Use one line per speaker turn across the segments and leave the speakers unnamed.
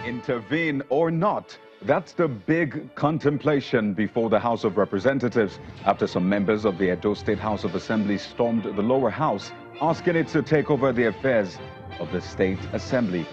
Intervene or not? That's the big contemplation before the House of Representatives after some members of the Edo State House of Assembly stormed the lower house, asking it to take over the affairs of the State Assembly.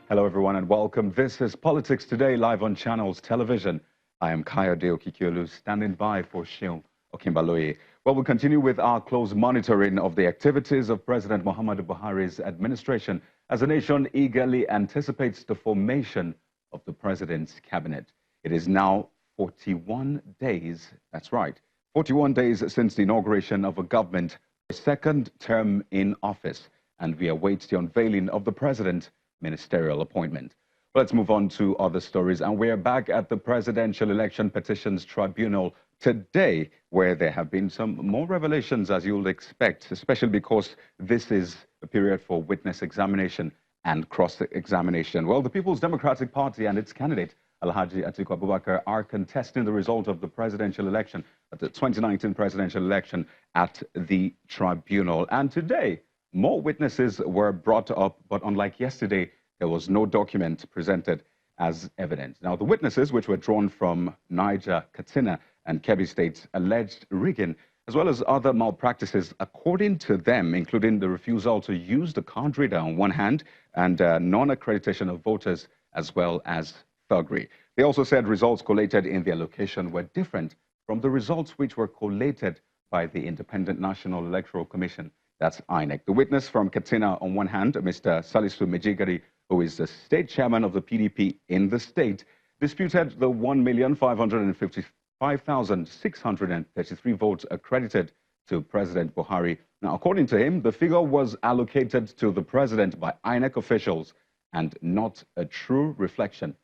Hello, everyone, and welcome. This is Politics Today, live on Channels Television. I am Kayode Okikiolu, standing by for Seun Okinbaloye. Well, we'll continue with our close monitoring of the activities of President Muhammadu Buhari's administration as the nation eagerly anticipates the formation of the president's cabinet. It is now 41 days, that's right, 41 days since the inauguration of a government, a second term in office, and we await the unveiling of the president's ministerial appointment. Let's move on to other stories, and we're back at the Presidential Election Petitions Tribunal today, where there have been some more revelations, as you'll expect, especially because this is a period for witness examination and cross-examination. Well, the People's Democratic Party and its candidate, Alhaji Atiku Abubakar, are contesting the result of the presidential election, the 2019 presidential election, at the tribunal. And today, more witnesses were brought up, but unlike yesterday, there was no document presented as evidence. Now, the witnesses, which were drawn from Niger, Katsina, and Kebbi states, alleged rigging, as well as other malpractices, according to them, including the refusal to use the card reader on one hand and non-accreditation of voters, as well as thuggery. They also said results collated in their location were different from the results which were collated by the Independent National Electoral Commission. That's INEC. The witness from Katsina, on one hand, Mr. Salisu Mejigari, who is the state chairman of the PDP in the state, disputed the 1,555,633 votes accredited to President Buhari. Now, according to him, the figure was allocated to the president by INEC officials and not a true reflection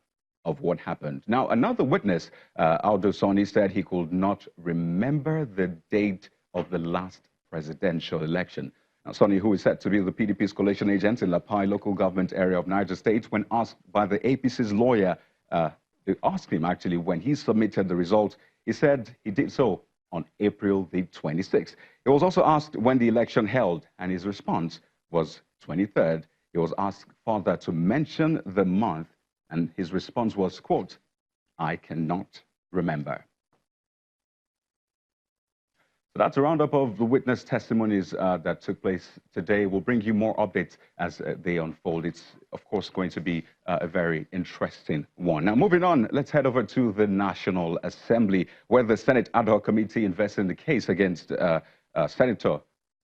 of what happened. Now, another witness, Aldo Soni, said he could not remember the date of the last presidential election. Now, Sonny, who is said to be the PDP's coalition agent in La Pai local government area of Niger State, when asked by the APC's lawyer, they asked him actually when he submitted the result, he said he did so on April the 26th. He was also asked when the election held, and his response was 23rd. He was asked further to mention the month, and his response was, quote, "I cannot remember." That's a roundup of the witness testimonies that took place today. We'll bring you more updates as they unfold. It's, of course, going to be a very interesting one. Now, moving on, let's head over to the National Assembly, where the Senate Ad Hoc Committee invested in the case against Senator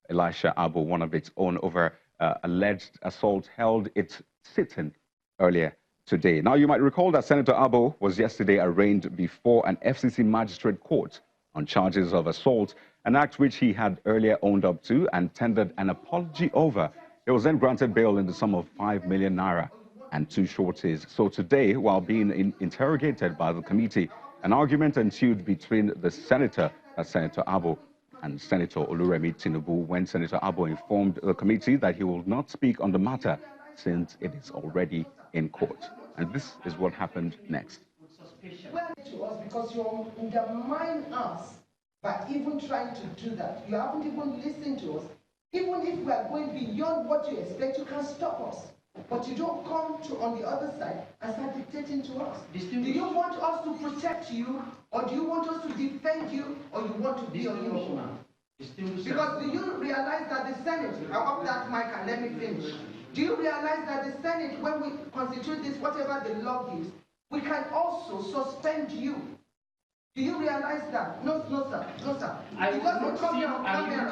Elisha Abo, one of its own, over alleged assault, held its sitting earlier today. Now, you might recall that Senator Abo was yesterday arraigned before an FCC magistrate court on charges of assault, an act which he had earlier owned up to and tendered an apology over. He was then granted bail in the sum of 5 million naira and 2 sureties. So today, while being interrogated by the committee, an argument ensued between the senator, Senator Abo, and Senator Oluremi Tinubu, when Senator Abo informed the committee that he will not speak on the matter since it is already in court. And this is what happened next.
Well, to us, because you undermine us by even trying to do that. You haven't even listened to us. Even if we are going beyond what you expect, you can stop us. But you don't come to on the other side and start dictating to us. Do you want us to protect you, or do you want us to defend you, or you want to be on your own? Because do you realize that the Senate, I hope that mic and let me finish. Do you realize that the Senate, when we constitute this, whatever the law gives, we can also suspend you? Do you realize that? No, sir. No, sir.
I will not see you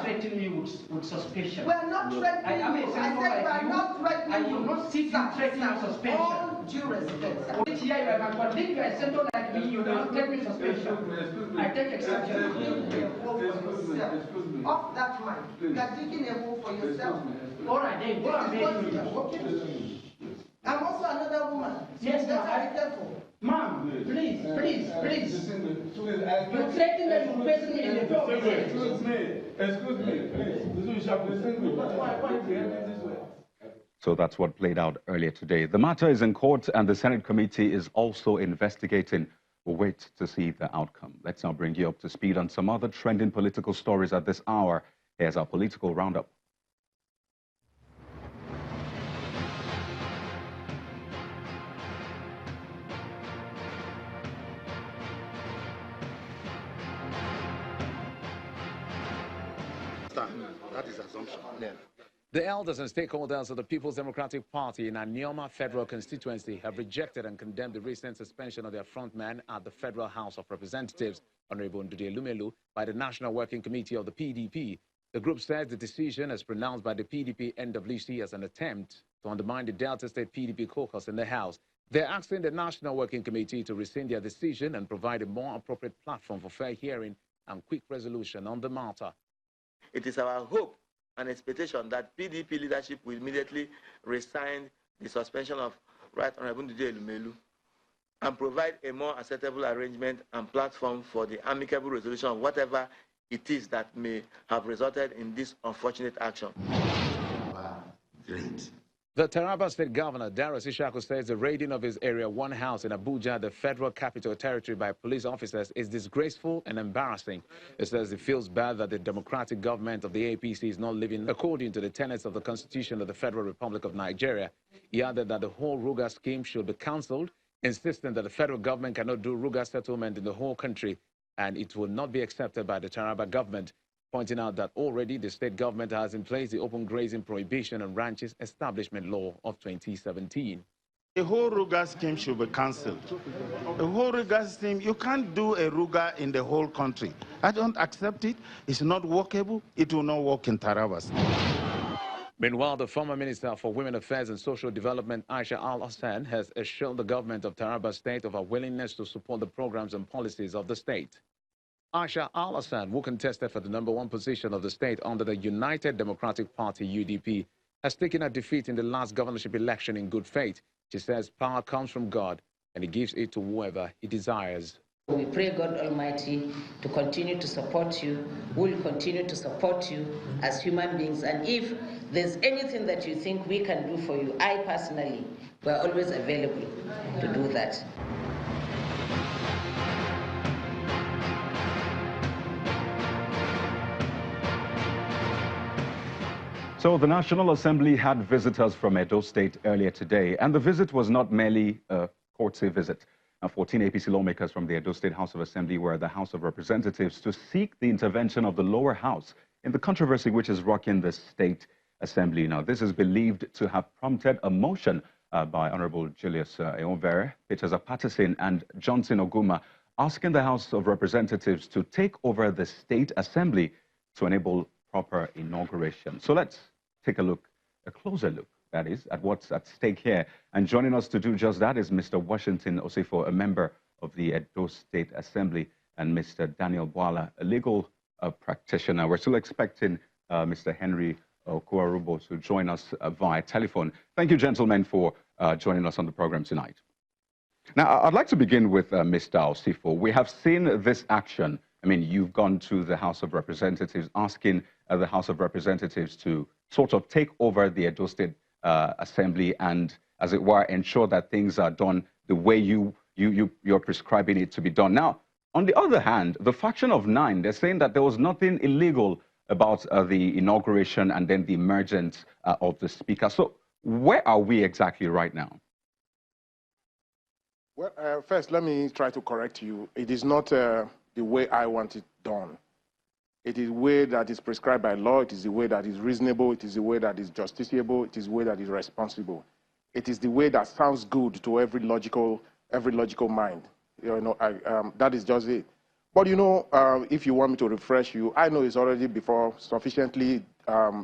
threaten me with suspension.
We are not threatening you. I said we are not threatening you.
I will not see you threatening suspension.
All due respect.
This year you are my colleague, you are senator like me, you don't threaten me suspension. I take exception.
Off that mind. You are digging a hole for yourself.
All right, then go and make it.
Okay. I'm also another woman.
Yes,
Let's
ma'am.
be careful.
Ma'am, please. You threaten that you will face me in the door.
Excuse me, please. Why is it this way?
So that's what played out earlier today. The matter is in court and the Senate committee is also investigating. We'll wait to see the outcome. Let's now bring you up to speed on some other trending political stories at this hour. Here's our political roundup.
That is assumption.
Yeah. The elders and stakeholders of the People's Democratic Party in Anioma Federal Constituency have rejected and condemned the recent suspension of their frontman at the Federal House of Representatives, Honorable Ndude Lumelu, by the National Working Committee of the PDP. The group says the decision, as pronounced by the PDP NWC, as an attempt to undermine the Delta State PDP caucus in the House. They're asking the National Working Committee to rescind their decision and provide a more appropriate platform for fair hearing and quick resolution on the matter.
It is our hope and expectation that PDP leadership will immediately resign the suspension of Right Honorable Ndude Lumelu and provide a more acceptable arrangement and platform for the amicable resolution of whatever it is that may have resulted in this unfortunate action.
Wow, great.
The Taraba State Governor, Darius Ishaku, says the raiding of his Area 1 house in Abuja, the Federal Capital Territory, by police officers is disgraceful and embarrassing. He says he feels bad that the democratic government of the APC is not living according to the tenets of the Constitution of the Federal Republic of Nigeria. He added that the whole Ruga scheme should be cancelled, insisting that the federal government cannot do Ruga settlement in the whole country, and it will not be accepted by the Taraba government, pointing out that already the state government has in place the open grazing prohibition and ranches establishment law of 2017.
The whole Ruga scheme should be cancelled. The whole Ruga scheme, you can't do a Ruga in the whole country. I don't accept it. It's not workable. It will not work in Taraba.
Meanwhile, the former Minister for Women Affairs and Social Development, Aisha Al-Hassan, has assured the government of Taraba State of her willingness to support the programs and policies of the state. Aisha Al-Hassan, who contested for the #1 position of the state under the United Democratic Party, UDP, has taken a defeat in the last governorship election in good faith. She says power comes from God and he gives it to whoever he desires.
We pray God Almighty to continue to support you. We'll continue to support you as human beings. And if there's anything that you think we can do for you, I personally, we're always available to do that.
So the National Assembly had visitors from Edo State earlier today, and the visit was not merely a courtesy visit. Now, 14 APC lawmakers from the Edo State House of Assembly were at the House of Representatives to seek the intervention of the lower house in the controversy which is rocking the State Assembly. Now, this is believed to have prompted a motion by Honorable Julius Eonvere, Peter Zapatterson, and Johnson Oguma, asking the House of Representatives to take over the State Assembly to enable proper inauguration. So let's take a closer look, that is, at what's at stake here. And joining us to do just that is Mr. Washington Osifo, a member of the Edo State Assembly, and Mr. Daniel Bwala, a legal practitioner. We're still expecting Mr. Henry Okuarubo to join us via telephone. Thank you, gentlemen, for joining us on the program tonight. Now, I'd like to begin with Mr. Osifo. We have seen this action. I mean, you've gone to the House of Representatives asking the House of Representatives to sort of take over the Edo State Assembly and, as it were, ensure that things are done the way you're prescribing it to be done. Now, on the other hand, the faction of 9, they're saying that there was nothing illegal about the inauguration and then the emergence of the speaker. So where are we exactly right now?
Well, first, let me try to correct you. It is not the way I want it done. It is the way that is prescribed by law. It is the way that is reasonable. It is the way that is justiciable. It is the way that is responsible. It is the way that sounds good to every logical mind. You know, that is just it. But you know, if you want me to refresh you, I know it's already sufficiently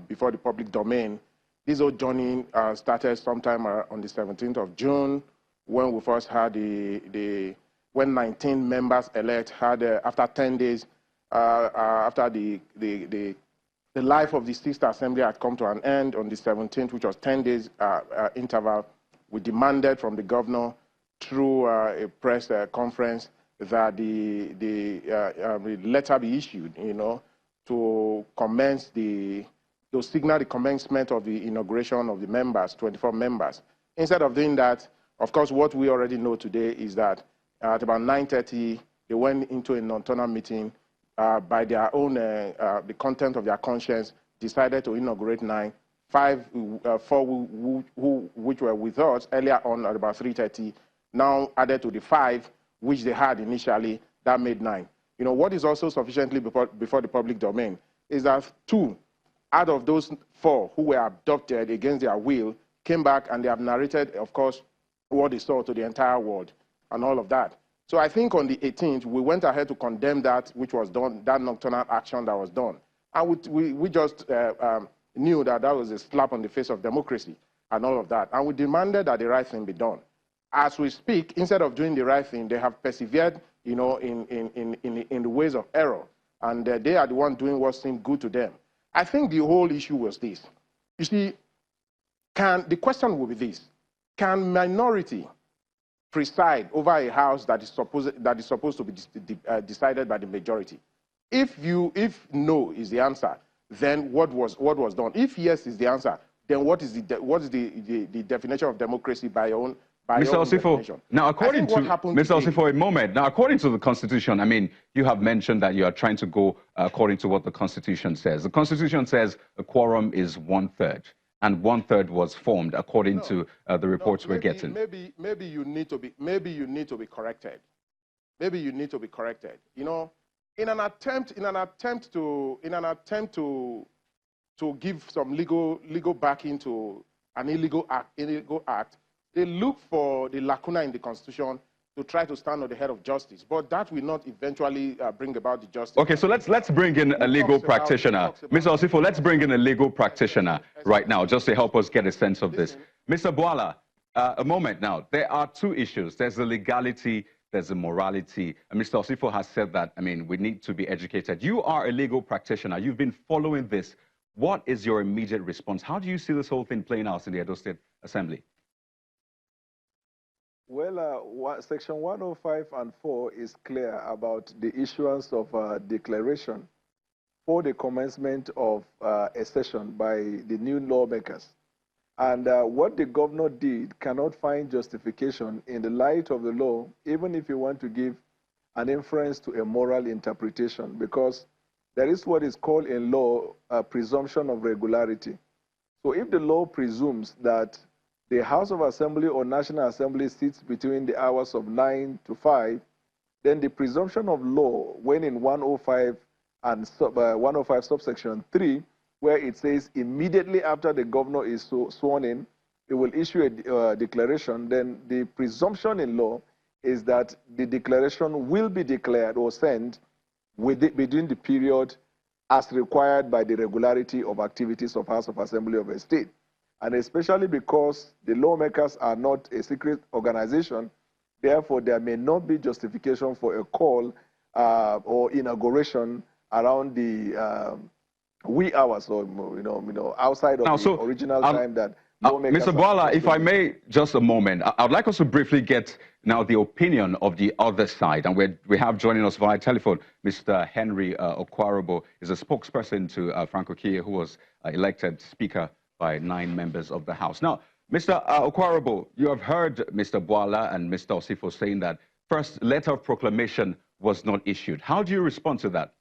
before the public domain. This whole journey started sometime on the 17th of June, when we first had when 19 members elect had after 10 days after the life of the Sixth Assembly had come to an end on the 17th, which was 10 days interval. we demanded from the governor through a press conference that the letter be issued, to commence to signal the commencement of the inauguration of the members, 24 members. Instead of doing that, of course, what we already know today is that at about 9:30, they went into a non-tenor meeting by their own, the content of their conscience, decided to inaugurate 9. 4 which were with us earlier on at about 3:30, now added to the 5 which they had initially, that made 9. What is also sufficiently before the public domain is that 2 out of those 4 who were abducted against their will came back and they have narrated, of course, what they saw to the entire world and all of that. So I think on the 18th, we went ahead to condemn that which was done, that nocturnal action that was done. And we just knew that that was a slap on the face of democracy and all of that. And we demanded that the right thing be done. As we speak, instead of doing the right thing, they have persevered, in the ways of error. And they are the ones doing what seemed good to them. I think the whole issue was this. You see, the question will be this: can minority preside over a house that is supposed to be decided by the majority? If no is the answer, then what was done? If yes is the answer, then what is the definition of democracy by your own? Mr.
Osifo, now according to Mr. Osifo, a moment. Now, according to the Constitution, I mean, you have mentioned that you are trying to go according to what the Constitution says. The Constitution says a quorum is 1/3, and 1/3 was formed according to the reports we're getting.
Maybe you need to be corrected. Maybe you need to be corrected. In an attempt to give some legal backing to an illegal act, they look for the lacuna in the Constitution to try to stand on the head of justice, but that will not eventually bring about the justice.
Okay, so let's bring in a legal practitioner. Mr. Osifo, let's bring in a legal practitioner right now, just to help us get a sense of this. Mr. Bwala, a moment now. There are 2 issues. There's the legality, there's the morality. And Mr. Osifo has said that, I mean, we need to be educated. You are a legal practitioner. You've been following this. What is your immediate response? How do you see this whole thing playing out in the Edo State Assembly?
Well, Section 105 and 4 is clear about the issuance of a declaration for the commencement of a session by the new lawmakers. And what the governor did cannot find justification in the light of the law, even if you want to give an inference to a moral interpretation, because there is what is called in law a presumption of regularity. So if the law presumes that the House of Assembly or National Assembly sits between the hours of 9 to 5, then the presumption of law, when in 105 and 105 subsection 3, where it says immediately after the governor is sworn in, it will issue a declaration, then the presumption in law is that the declaration will be declared or sent within the period as required by the regularity of activities of House of Assembly of a state. And especially because the lawmakers are not a secret organization, therefore there may not be justification for a call or inauguration around the wee hours, or outside of the original time that lawmakers.
Mr. Bwala, if I may, just a moment. I'd like us to briefly get now the opinion of the other side, and we have joining us via telephone Mr. Henry Okwarobo, is a spokesperson to Frank Okiye, who was elected Speaker by 9 members of the House. Now, Mr. Okwarobo, you have heard Mr. Bwala and Mr. Osifo saying that first letter of proclamation was not issued. How do you respond to that?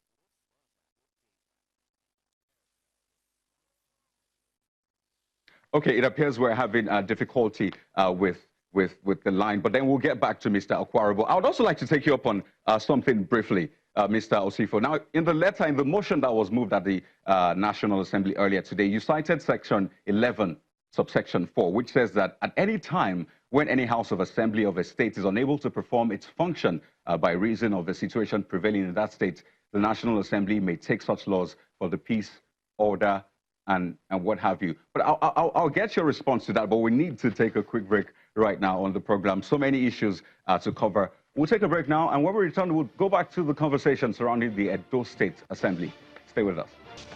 Okay, it appears we're having difficulty with the line, but then we'll get back to Mr. Okwarobo. I would also like to take you up on something briefly, Mr. Osifo. Now, in the letter, in the motion that was moved at the National Assembly earlier today, you cited Section 11, subsection 4, which says that at any time when any House of Assembly of a state is unable to perform its function by reason of the situation prevailing in that state, the National Assembly may take such laws for the peace, order, and what have you. But I'll get your response to that, but we need to take a quick break right now on the program. So many issues to cover. We'll take a break now, and when we return, we'll go back to the conversation surrounding the Edo State Assembly. Stay with us.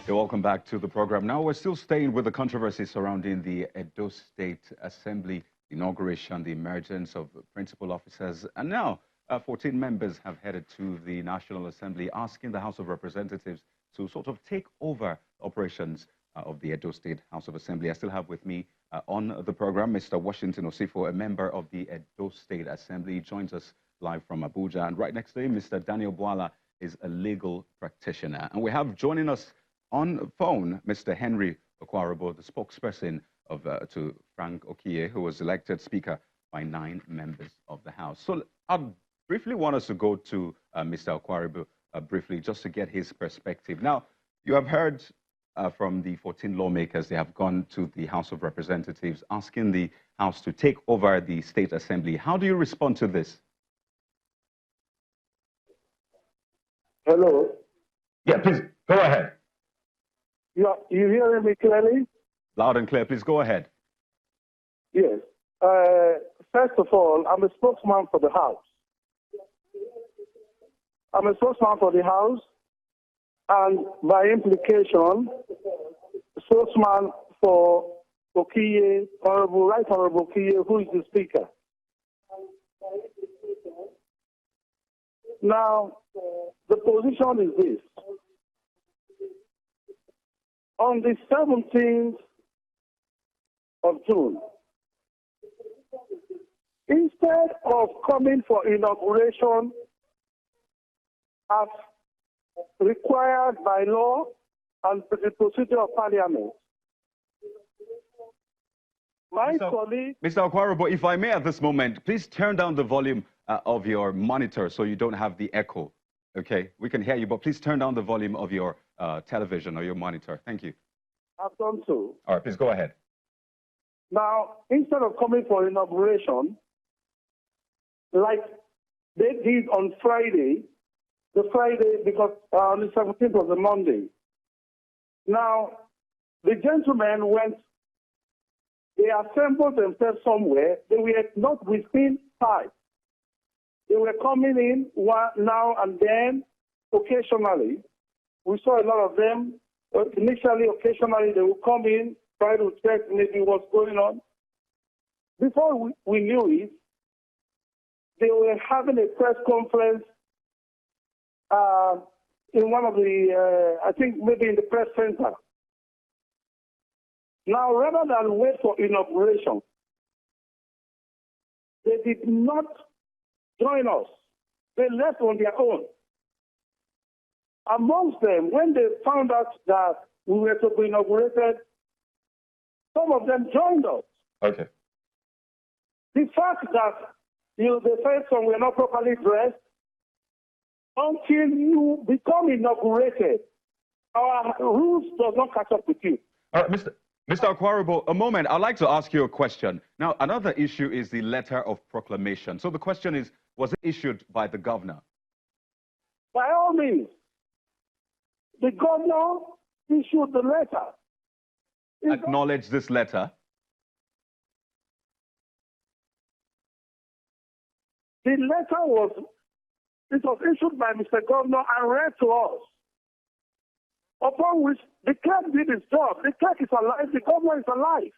You're welcome back to the program. Now, we're still staying with the controversy surrounding the Edo State Assembly inauguration, the emergence of principal officers, and now 14 members have headed to the National Assembly asking the House of Representatives to sort of take over operations of the Edo State House of Assembly. I still have with me on the program Mr. Washington Osifo, a member of the Edo State Assembly. He joins us live from Abuja. And right next to him, Mr. Daniel Bwala is a legal practitioner. And we have joining us on phone Mr. Henry Okwarobo, the spokesperson of to Frank Okiye, who was elected Speaker by 9 members of the House. So I briefly want us to go to Mr. Okwarobo briefly, just to get his perspective. Now, you have heard from the 14 lawmakers. They have gone to the House of Representatives asking the House to take over the State Assembly. How do you respond to this?
Hello.
Yeah, please, go ahead.
You hearing me clearly?
Loud and clear. Please go ahead.
Yes. First of all, I'm a spokesman for the House. I'm a spokesman for the House, and by implication, spokesman for Okiye, Right Honorable Okiye, who is the Speaker. Now, the position is this. On the 17th of June, instead of coming for inauguration as required by law and the procedure of Parliament, my colleague...
Mr. Okwarobo, if I may at this moment, please turn down the volume of your monitor so you don't have the echo. Okay, we can hear you, but please turn down the volume of your television or your monitor. Thank you.
I've done so.
All right, please go ahead.
Now, instead of coming for inauguration, like they did on Friday, because on the 17th was a Monday. Now, the gentlemen they assembled themselves somewhere. They were not within sight. They were coming in now and then, occasionally. We saw a lot of them. Initially, occasionally, they would come in, try to check maybe what's going on. Before we knew it, they were having a press conference in one of the, I think maybe in the press center. Now, rather than wait for inauguration, they did not join us. They left on their own. Amongst them, when they found out that we were to be inaugurated, some of them joined us.
Okay.
The fact that they said some were not properly dressed, until you become inaugurated, our rules does not catch up with you.
All right, Mr. Okwarobo, a moment. I'd like to ask you a question. Now, another issue is the letter of proclamation. So the question is, was it issued by the governor?
By all means. The governor issued the letter.
Acknowledge this letter?
The letter was issued by Mr. Governor and read to us. Upon which the clerk did his job. The clerk is alive, the governor is alive.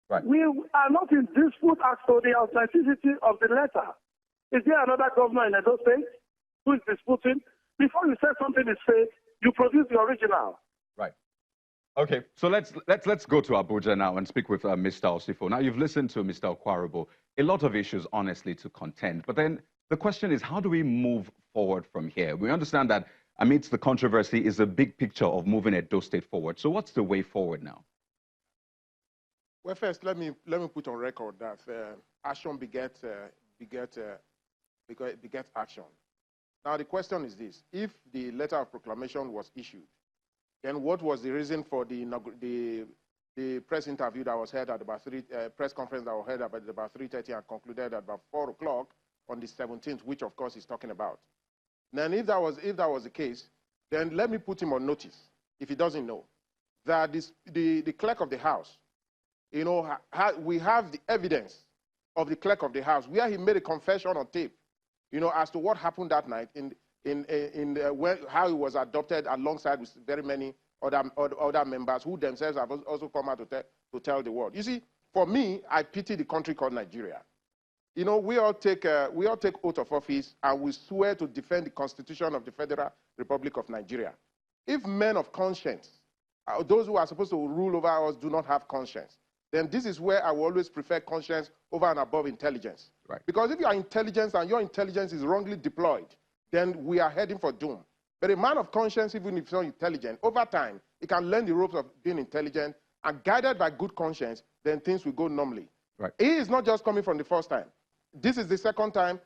Right.
We are not in dispute as to the authenticity of the letter. Is there another governor in Edo State who is disputing? Before you say something is fake, you produce the original.
Right. Okay, so let's go to Abuja now and speak with Mr. Osifo. Now, you've listened to Mr. Okwarobo. A lot of issues, honestly, to contend. But then the question is, how do we move forward from here? We understand that amidst the controversy is a big picture of moving Edo State forward. So what's the way forward now?
Well, first, let me put on record that action begets action. Now, the question is this. If the letter of proclamation was issued, then what was the reason for the press interview that was held at about press conference that was held at about 3:30 and concluded at about 4 o'clock on the 17th, which of course he's talking about? Then if that was the case, then let me put him on notice, if he doesn't know, that the clerk of the House, you know, we have the evidence of the clerk of the House where he made a confession on tape, you know, as to what happened that night how he was adopted alongside with very many other members who themselves have also come out to tell the world. You see, For me, I pity the country called Nigeria. You know, we all take oath of office and we swear to defend the Constitution of the Federal Republic of Nigeria. If men of conscience, those who are supposed to rule over us, do not have conscience, then this is where I will always prefer conscience over and above intelligence.
Right.
Because if you are intelligence and your intelligence is wrongly deployed, then we are heading for doom. But a man of conscience, even if he's not intelligent, over time, he can learn the ropes of being intelligent, and guided by good conscience, then things will go normally.
Right.
He is not just coming from the first time. This is the second time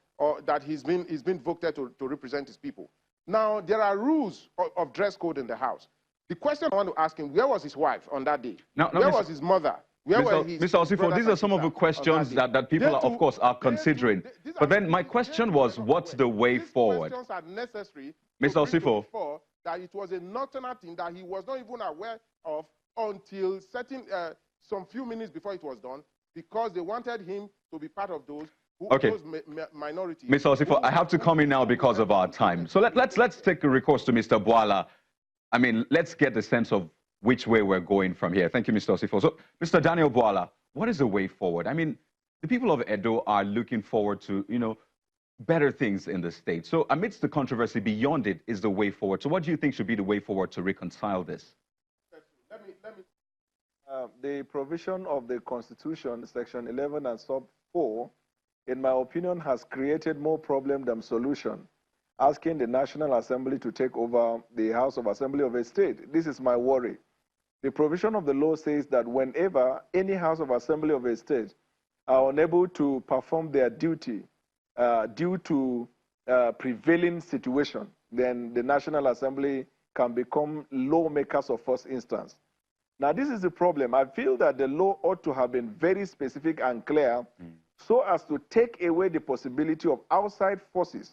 that he's been voted to represent his people. Now, there are rules of dress code in the house. The question I want to ask him, where was his wife on that day? Where was his mother? Where were his
Mr. Osifo, these are some of the questions that people, of course, are considering. But then my question was, what's the way forward?
These questions are necessary
Mr. Osifo,
that it was a nocturnal thing that he was not even aware of until some few minutes before it was done, because they wanted him to be part of those minorities.
Mr. Osifo, I have to come in now because of our time. So let's take a recourse to Mr. Bwala. I mean, let's get the sense of which way we're going from here. Thank you, Mr. Osifo. So, Mr. Daniel Bwala, what is the way forward? I mean, the people of Edo are looking forward to, you know, better things in the state. So, amidst the controversy, beyond it is the way forward. So, what do you think should be the way forward to reconcile this?
The provision of the Constitution, Section 11 and Sub 4, in my opinion, has created more problem than solution, asking the National Assembly to take over the House of Assembly of a state. This is my worry. The provision of the law says that whenever any House of Assembly of a state are unable to perform their duty due to prevailing situation, then the National Assembly can become lawmakers of first instance. Now, this is the problem. I feel that the law ought to have been very specific and clear so as to take away the possibility of outside forces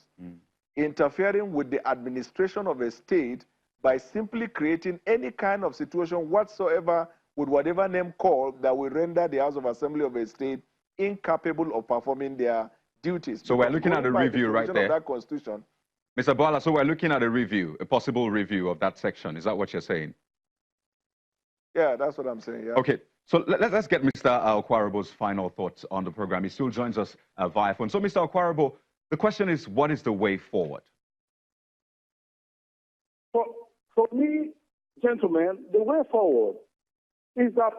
interfering with the administration of a state by simply creating any kind of situation whatsoever with whatever name called that will render the House of Assembly of a state incapable of performing their duties.
So we're looking at a review right there.
Of that Constitution.
Mr. Bwala, so we're looking at a review, a possible review of that section. Is that what you're saying?
Yeah, that's what I'm saying, yeah.
Okay, so let's get Mr. Okwarabo's final thoughts on the program. He still joins us via phone. So, Mr. Okwarabo, the question is, what is the way forward?
For me, gentlemen, the way forward is that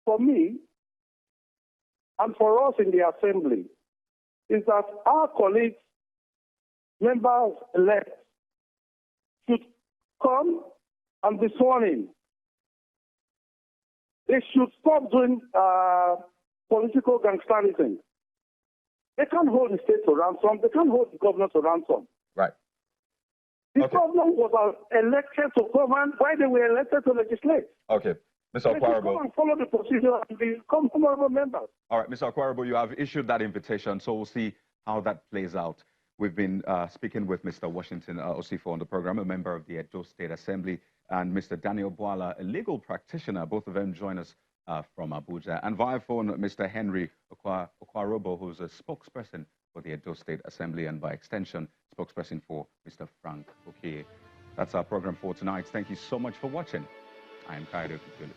for me and for us in the Assembly, is that our colleagues, members-elect, should come and be sworn in. They should stop doing political gangsterism. They can't hold the state to ransom. They can't hold the governor to ransom.
Right.
The governor was elected to govern while they were elected to legislate.
Okay. Mr. Okwarabo.
Come and follow the procedure and become honorable members.
All right, Mr. Okwarabo, you have issued that invitation, so we'll see how that plays out. We've been speaking with Mr. Washington Osifo on the program, a member of the Edo State Assembly, and Mr. Daniel Bwala, a legal practitioner. Both of them join us from Abuja. And via phone, Mr. Henry Okwarabo, who's a spokesperson for the Edo State Assembly and by extension, spokesperson for Mr. Frank Okie. That's our program for tonight. Thank you so much for watching. I am Edo State Assembly.